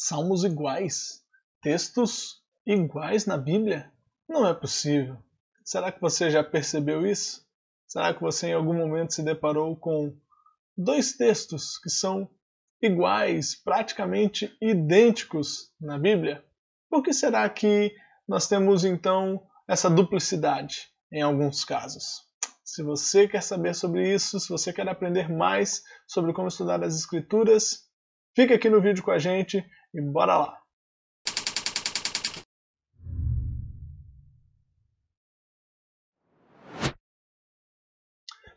Salmos iguais? Textos iguais na Bíblia? Não é possível. Será que você já percebeu isso? Será que você em algum momento se deparou com dois textos que são iguais, praticamente idênticos na Bíblia? Por que será que nós temos então essa duplicidade em alguns casos? Se você quer saber sobre isso, se você quer aprender mais sobre como estudar as Escrituras, fica aqui no vídeo com a gente e bora lá!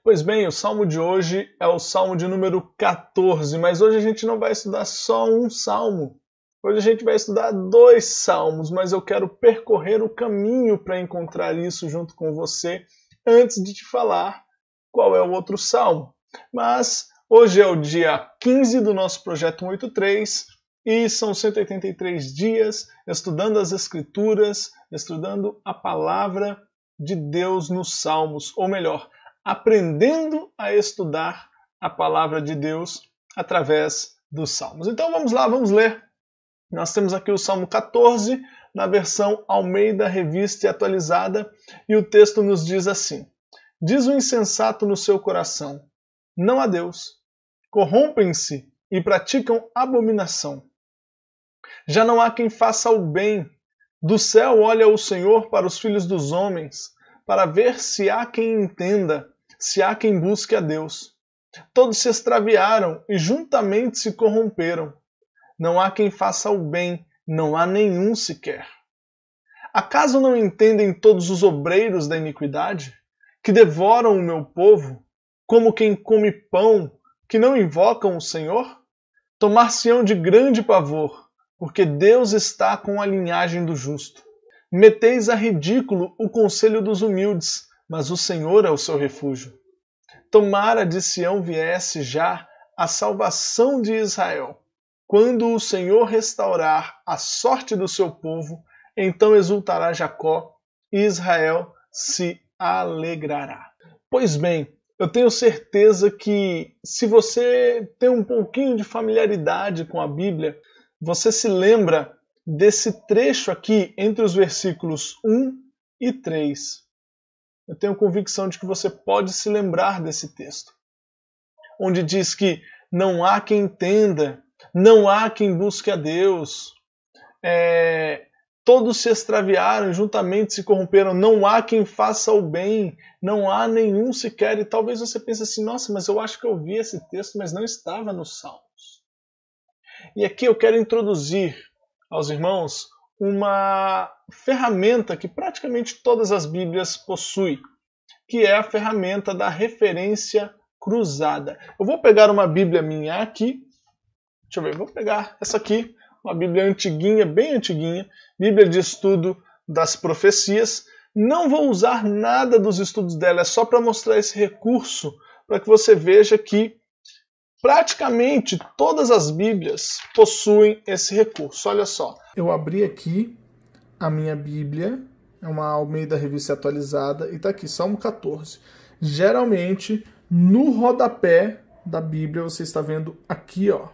Pois bem, o salmo de hoje é o salmo de número 14, mas hoje a gente não vai estudar só um salmo. Hoje a gente vai estudar dois salmos, mas eu quero percorrer o caminho para encontrar isso junto com você antes de te falar qual é o outro salmo. Mas hoje é o dia 15 do nosso projeto 183 e são 183 dias estudando as Escrituras, estudando a palavra de Deus nos salmos, ou melhor, aprendendo a estudar a palavra de Deus através dos salmos. Então vamos lá, vamos ler. Nós temos aqui o Salmo 14, na versão Almeida Revista e Atualizada, e o texto nos diz assim: diz o insensato no seu coração, não há Deus. Corrompem-se e praticam abominação. Já não há quem faça o bem. Do céu olha o Senhor para os filhos dos homens, para ver se há quem entenda, se há quem busque a Deus. Todos se extraviaram e juntamente se corromperam. Não há quem faça o bem, não há nenhum sequer. Acaso não entendem todos os obreiros da iniquidade, que devoram o meu povo, como quem come pão, que não invocam o Senhor? Tomar-se-ão de grande pavor, porque Deus está com a linhagem do justo. Meteis a ridículo o conselho dos humildes, mas o Senhor é o seu refúgio. Tomara de Sião viesse já a salvação de Israel. Quando o Senhor restaurar a sorte do seu povo, então exultará Jacó e Israel se alegrará. Pois bem, eu tenho certeza que se você tem um pouquinho de familiaridade com a Bíblia, você se lembra desse trecho aqui entre os versículos 1 e 3. Eu tenho convicção de que você pode se lembrar desse texto, onde diz que não há quem entenda, não há quem busque a Deus, todos se extraviaram e juntamente se corromperam, não há quem faça o bem, não há nenhum sequer. E talvez você pense assim, nossa, mas eu acho que eu vi esse texto, mas não estava nos Salmos. E aqui eu quero introduzir aos irmãos uma ferramenta que praticamente todas as Bíblias possuem, que é a ferramenta da referência cruzada. Eu vou pegar uma Bíblia minha aqui, deixa eu ver, vou pegar essa aqui, uma Bíblia antiguinha, bem antiguinha, Bíblia de estudo das profecias. Não vou usar nada dos estudos dela, é só para mostrar esse recurso, para que você veja que praticamente todas as Bíblias possuem esse recurso. Olha só. Eu abri aqui a minha Bíblia, é uma Almeida Revista Atualizada, e está aqui, Salmo 14. Geralmente, no rodapé da Bíblia, você está vendo aqui, ó.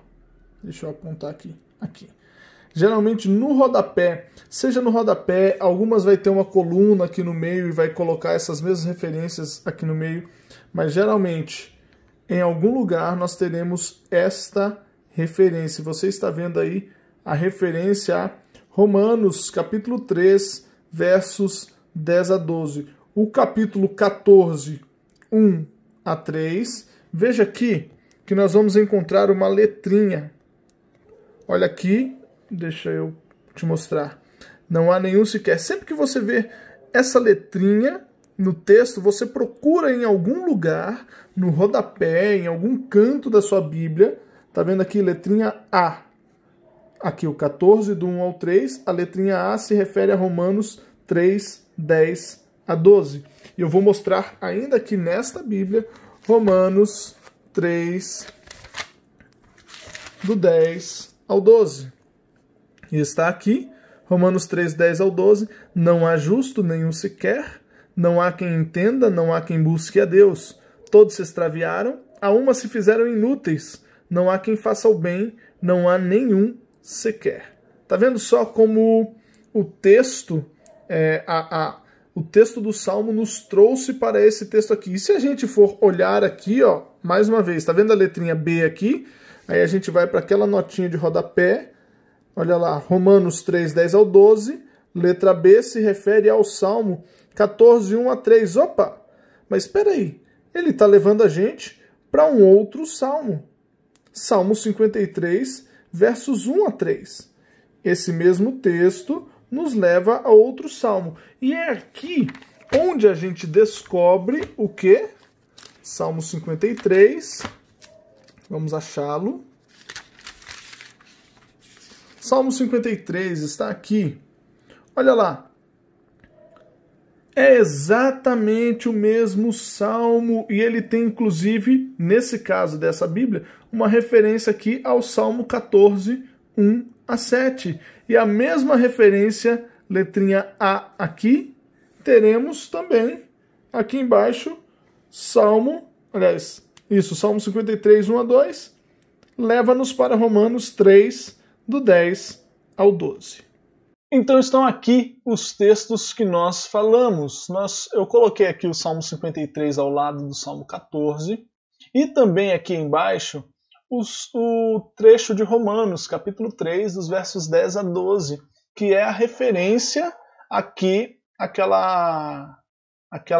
Deixa eu apontar aqui. Geralmente no rodapé, seja no rodapé, algumas vai ter uma coluna aqui no meio e vai colocar essas mesmas referências aqui no meio, mas geralmente em algum lugar nós teremos esta referência. Você está vendo aí a referência a Romanos, capítulo 3, versos 10 a 12. O capítulo 14, 1 a 3. Veja aqui que nós vamos encontrar uma letrinha. Olha aqui, deixa eu te mostrar. Não há nenhum sequer. Sempre que você vê essa letrinha no texto, você procura em algum lugar, no rodapé, em algum canto da sua Bíblia. Tá vendo aqui, letrinha A. Aqui o 14, do 1 ao 3. A letrinha A se refere a Romanos 3, 10 a 12. E eu vou mostrar ainda aqui nesta Bíblia, Romanos 3, do 10 ao 12. E está aqui, Romanos 3, 10 ao 12. Não há justo nenhum sequer, não há quem entenda, não há quem busque a Deus. Todos se extraviaram, a uma se fizeram inúteis. Não há quem faça o bem, não há nenhum sequer. Tá vendo só como o texto, o texto do Salmo nos trouxe para esse texto aqui. E se a gente for olhar aqui, ó, mais uma vez, tá vendo a letrinha B aqui? Aí a gente vai para aquela notinha de rodapé. Olha lá, Romanos 3, 10 ao 12. Letra B se refere ao Salmo 14, 1 a 3. Opa! Mas espera aí, ele está levando a gente para um outro Salmo. Salmo 53, versos 1 a 3. Esse mesmo texto nos leva a outro Salmo. E é aqui onde a gente descobre o quê? Salmo 53. Vamos achá-lo. Salmo 53 está aqui. Olha lá. É exatamente o mesmo salmo e ele tem, inclusive, nesse caso dessa Bíblia, uma referência aqui ao Salmo 14, 1 a 7. E a mesma referência, letrinha A aqui, teremos também aqui embaixo, Salmo 53, 1 a 2, leva-nos para Romanos 3, do 10 ao 12. Então estão aqui os textos que nós falamos. Eu coloquei aqui o Salmo 53 ao lado do Salmo 14 e também aqui embaixo o trecho de Romanos, capítulo 3, dos versos 10 a 12, que é a referência aqui, aquela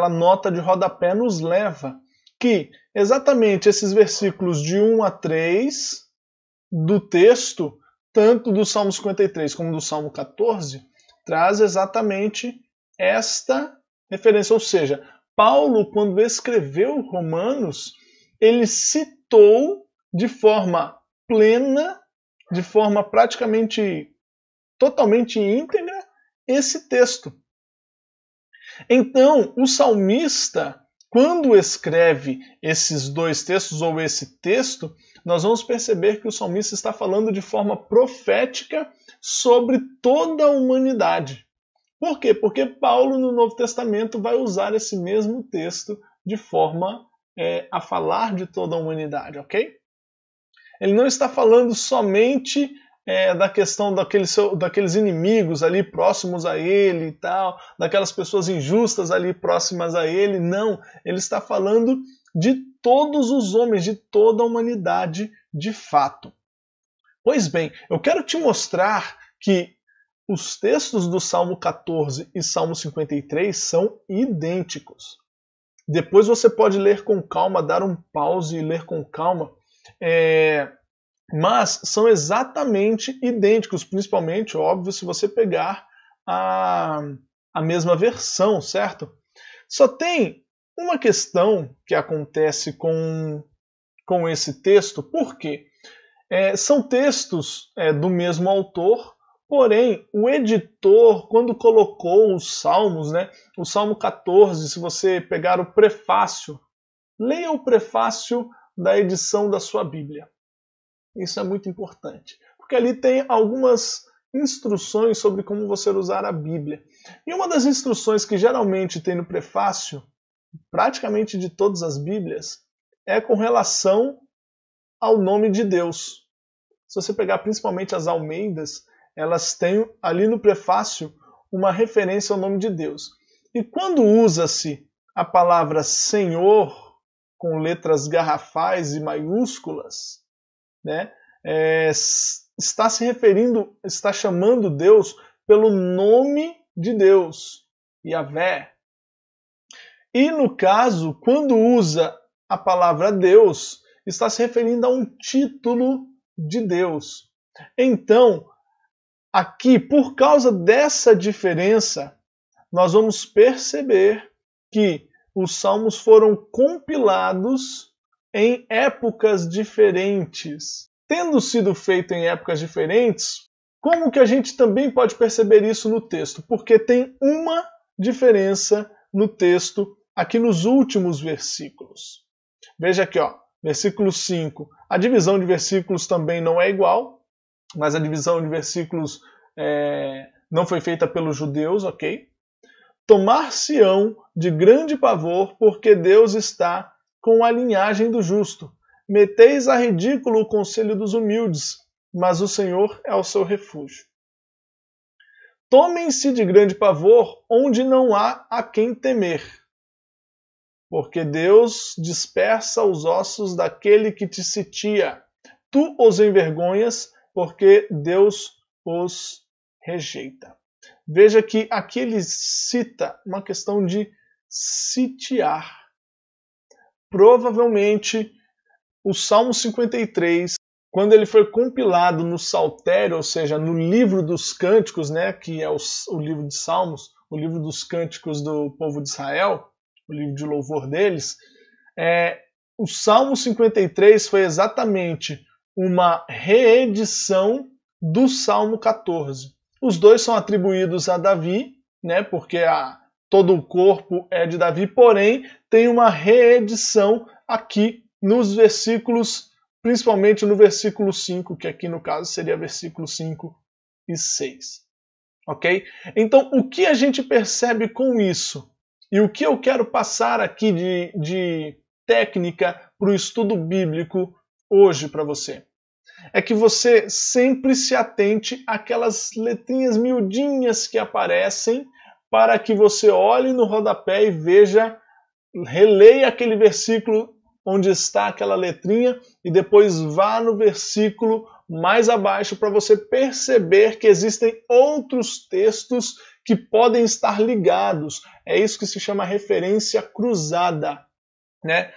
nota de rodapé nos leva, que exatamente esses versículos de 1 a 3 do texto, tanto do Salmo 53 como do Salmo 14, traz exatamente esta referência. Ou seja, Paulo, quando escreveu Romanos, ele citou de forma plena, de forma praticamente totalmente íntegra, esse texto. Então, o salmista, quando escreve esses dois textos ou esse texto, nós vamos perceber que o salmista está falando de forma profética sobre toda a humanidade. Por quê? Porque Paulo, no Novo Testamento, vai usar esse mesmo texto de forma a falar de toda a humanidade, ok? Ele não está falando somente da questão daqueles inimigos ali próximos a ele e tal, daquelas pessoas injustas ali próximas a ele. Não, ele está falando de todos os homens, de toda a humanidade de fato. Pois bem, eu quero te mostrar que os textos do Salmo 14 e Salmo 53 são idênticos. Depois você pode ler com calma, dar um pause e ler com calma. Mas são exatamente idênticos, principalmente, óbvio, se você pegar a mesma versão, certo? Só tem uma questão que acontece com esse texto, por quê? São textos do mesmo autor, porém, o editor, quando colocou os salmos, né, o Salmo 14, se você pegar o prefácio, leia o prefácio da edição da sua Bíblia. Isso é muito importante, porque ali tem algumas instruções sobre como você usar a Bíblia. E uma das instruções que geralmente tem no prefácio, praticamente de todas as Bíblias, é com relação ao nome de Deus. Se você pegar principalmente as Almeidas, elas têm ali no prefácio uma referência ao nome de Deus. E quando usa-se a palavra Senhor com letras garrafais e maiúsculas, né, está se referindo, está chamando Deus pelo nome de Deus, Yahvé. E no caso, quando usa a palavra Deus, está se referindo a um título de Deus. Então, aqui, por causa dessa diferença, nós vamos perceber que os salmos foram compilados em épocas diferentes. Tendo sido feito em épocas diferentes, como que a gente também pode perceber isso no texto? Porque tem uma diferença no texto aqui nos últimos versículos. Veja aqui, ó, versículo 5. A divisão de versículos também não é igual, mas a divisão de versículos não foi feita pelos judeus, ok? Tomar-se-ão de grande pavor, porque Deus está com a linhagem do justo. Meteis a ridículo o conselho dos humildes. mas o Senhor é o seu refúgio. Tomem-se de grande pavor onde não há a quem temer, porque Deus dispersa os ossos daquele que te sitia. Tu os envergonhas, porque Deus os rejeita. Veja que aqui ele cita uma questão de sitiar. Provavelmente o Salmo 53, quando ele foi compilado no Saltério, ou seja, no livro dos cânticos, né, que é o livro de Salmos, o livro dos cânticos do povo de Israel, o livro de louvor deles, o Salmo 53 foi exatamente uma reedição do Salmo 14. Os dois são atribuídos a Davi, né, porque todo o corpo é de Davi, porém tem uma reedição aqui nos versículos, principalmente no versículo 5, que aqui no caso seria versículo 5 e 6. Ok? Então, o que a gente percebe com isso? E o que eu quero passar aqui de técnica para o estudo bíblico hoje para você? É que você sempre se atente àquelas letrinhas miudinhas que aparecem para que você olhe no rodapé e veja, releia aquele versículo onde está aquela letrinha e depois vá no versículo mais abaixo para você perceber que existem outros textos que podem estar ligados. É isso que se chama referência cruzada, né?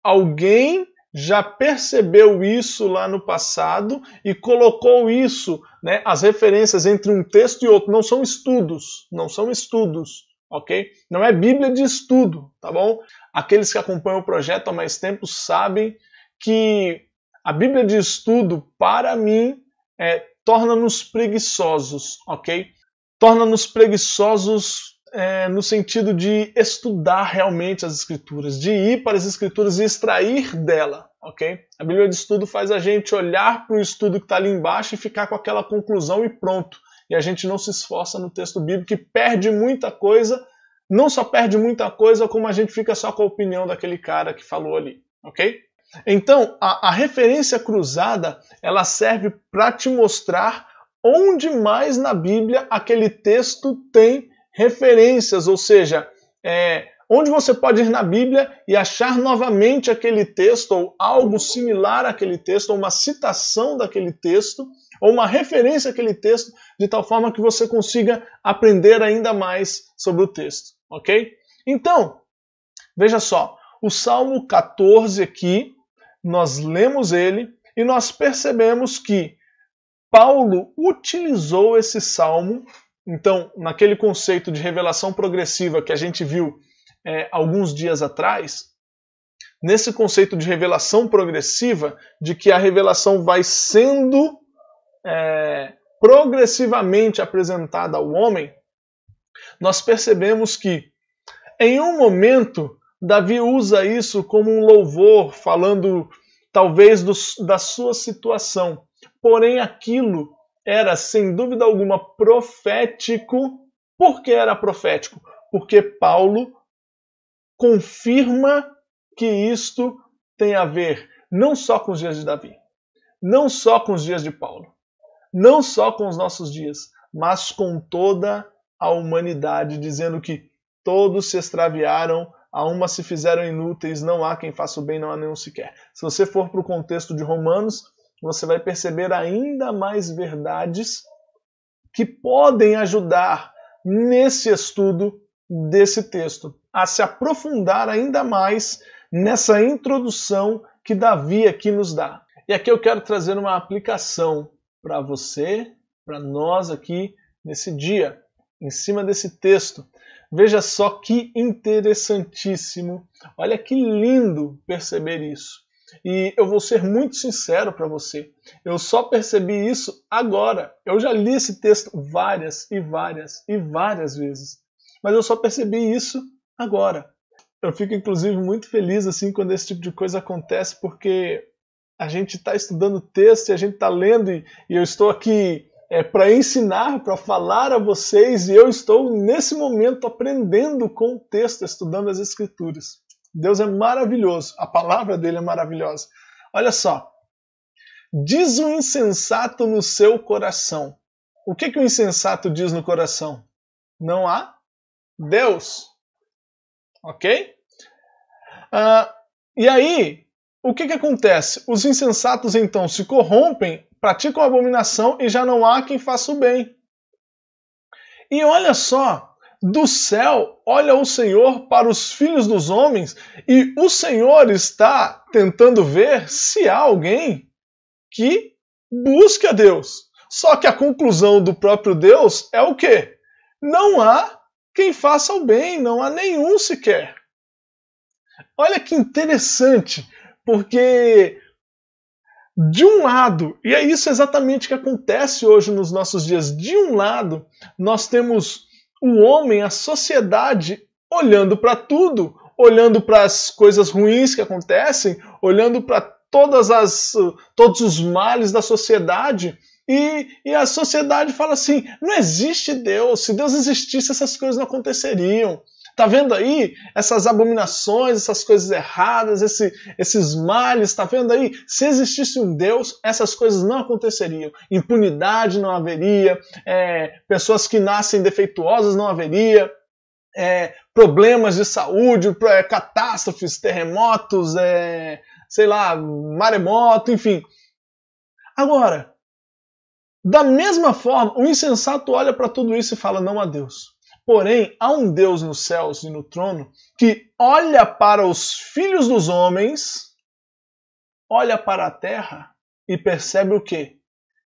Alguém já percebeu isso lá no passado e colocou isso, né, as referências entre um texto e outro. Não são estudos, ok? Não é Bíblia de estudo, tá bom? Aqueles que acompanham o projeto há mais tempo sabem que a Bíblia de estudo, para mim, torna-nos preguiçosos, ok? Torna-nos preguiçosos no sentido de estudar realmente as Escrituras, de ir para as Escrituras e extrair dela, ok? A Bíblia de estudo faz a gente olhar para o estudo que está ali embaixo e ficar com aquela conclusão e pronto. E a gente não se esforça no texto bíblico e perde muita coisa, não só perde muita coisa, como a gente fica só com a opinião daquele cara que falou ali, ok? Então, a referência cruzada, ela serve para te mostrar onde mais na Bíblia aquele texto tem referências, ou seja, onde você pode ir na Bíblia e achar novamente aquele texto, ou algo similar àquele texto, ou uma citação daquele texto, ou uma referência àquele texto, de tal forma que você consiga aprender ainda mais sobre o texto, ok? Então, veja só, o Salmo 14 aqui, nós lemos ele e nós percebemos que Paulo utilizou esse salmo. Então, naquele conceito de revelação progressiva que a gente viu alguns dias atrás, nesse conceito de revelação progressiva, de que a revelação vai sendo progressivamente apresentada ao homem, nós percebemos que, em um momento, Davi usa isso como um louvor, falando talvez da sua situação. Porém, aquilo era, sem dúvida alguma, profético. Por que era profético? Porque Paulo confirma que isto tem a ver não só com os dias de Davi, não só com os dias de Paulo, não só com os nossos dias, mas com toda a humanidade, dizendo que todos se extraviaram, a uma se fizeram inúteis, não há quem faça o bem, não há nenhum sequer. Se você for para o contexto de Romanos, você vai perceber ainda mais verdades que podem ajudar nesse estudo desse texto, a se aprofundar ainda mais nessa introdução que Davi aqui nos dá. E aqui eu quero trazer uma aplicação para você, para nós aqui nesse dia, em cima desse texto. Veja só que interessantíssimo, olha que lindo perceber isso. E eu vou ser muito sincero para você, eu só percebi isso agora. Eu já li esse texto várias e várias e várias vezes, mas eu só percebi isso agora. Eu fico inclusive muito feliz assim quando esse tipo de coisa acontece, porque a gente está estudando o texto e a gente está lendo e eu estou aqui para ensinar, para falar a vocês, e eu estou nesse momento aprendendo com o texto, estudando as Escrituras. Deus é maravilhoso, a palavra dele é maravilhosa. Olha só, Diz o insensato no seu coração. O que o insensato diz no coração? Não há Deus. Ok? E aí, o que acontece? Os insensatos então se corrompem, praticam abominação e já não há quem faça o bem. E olha só, do céu olha o Senhor para os filhos dos homens e o Senhor está tentando ver se há alguém que busque a Deus. Só que a conclusão do próprio Deus é o quê? Não há quem faça o bem, não há nenhum sequer. Olha que interessante, porque de um lado, e é isso exatamente que acontece hoje nos nossos dias, de um lado nós temos o homem, a sociedade, olhando para tudo, olhando para as coisas ruins que acontecem, olhando para todos os males da sociedade, e a sociedade fala assim, não existe Deus, se Deus existisse essas coisas não aconteceriam. Tá vendo aí essas abominações, essas coisas erradas, esses males, tá vendo aí? Se existisse um Deus, essas coisas não aconteceriam. Impunidade não haveria, pessoas que nascem defeituosas não haveria, problemas de saúde, catástrofes, terremotos, sei lá, maremoto, enfim. Agora, da mesma forma, o insensato olha para tudo isso e fala, não há Deus. Porém, há um Deus nos céus e no trono que olha para os filhos dos homens, olha para a terra e percebe o quê?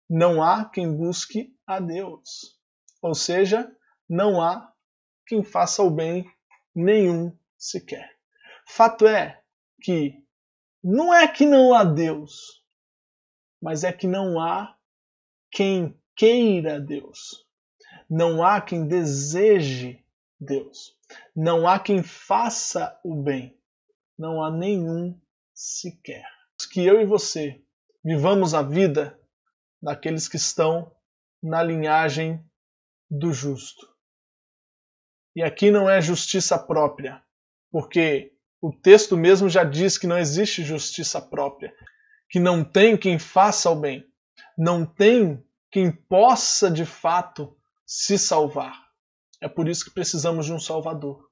Não há quem busque a Deus. Ou seja, não há quem faça o bem, nenhum sequer. Fato é que não é que não há Deus, mas é que não há quem queira Deus. Não há quem deseje Deus. Não há quem faça o bem. Não há nenhum sequer. Que eu e você vivamos a vida daqueles que estão na linhagem do justo. E aqui não é justiça própria, porque o texto mesmo já diz que não existe justiça própria, que não tem quem faça o bem, não tem quem possa de fato se salvar. É por isso que precisamos de um Salvador.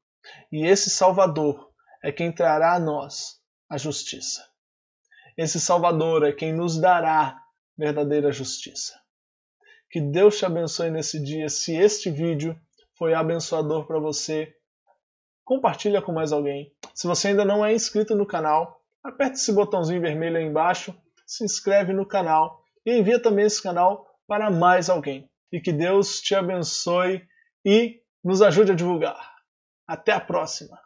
E esse Salvador é quem trará a nós a justiça. Esse Salvador é quem nos dará verdadeira justiça. Que Deus te abençoe nesse dia. Se este vídeo foi abençoador para você, compartilha com mais alguém. Se você ainda não é inscrito no canal, aperte esse botãozinho vermelho aí embaixo, se inscreve no canal e envia também esse canal para mais alguém. E que Deus te abençoe e nos ajude a divulgar. Até a próxima!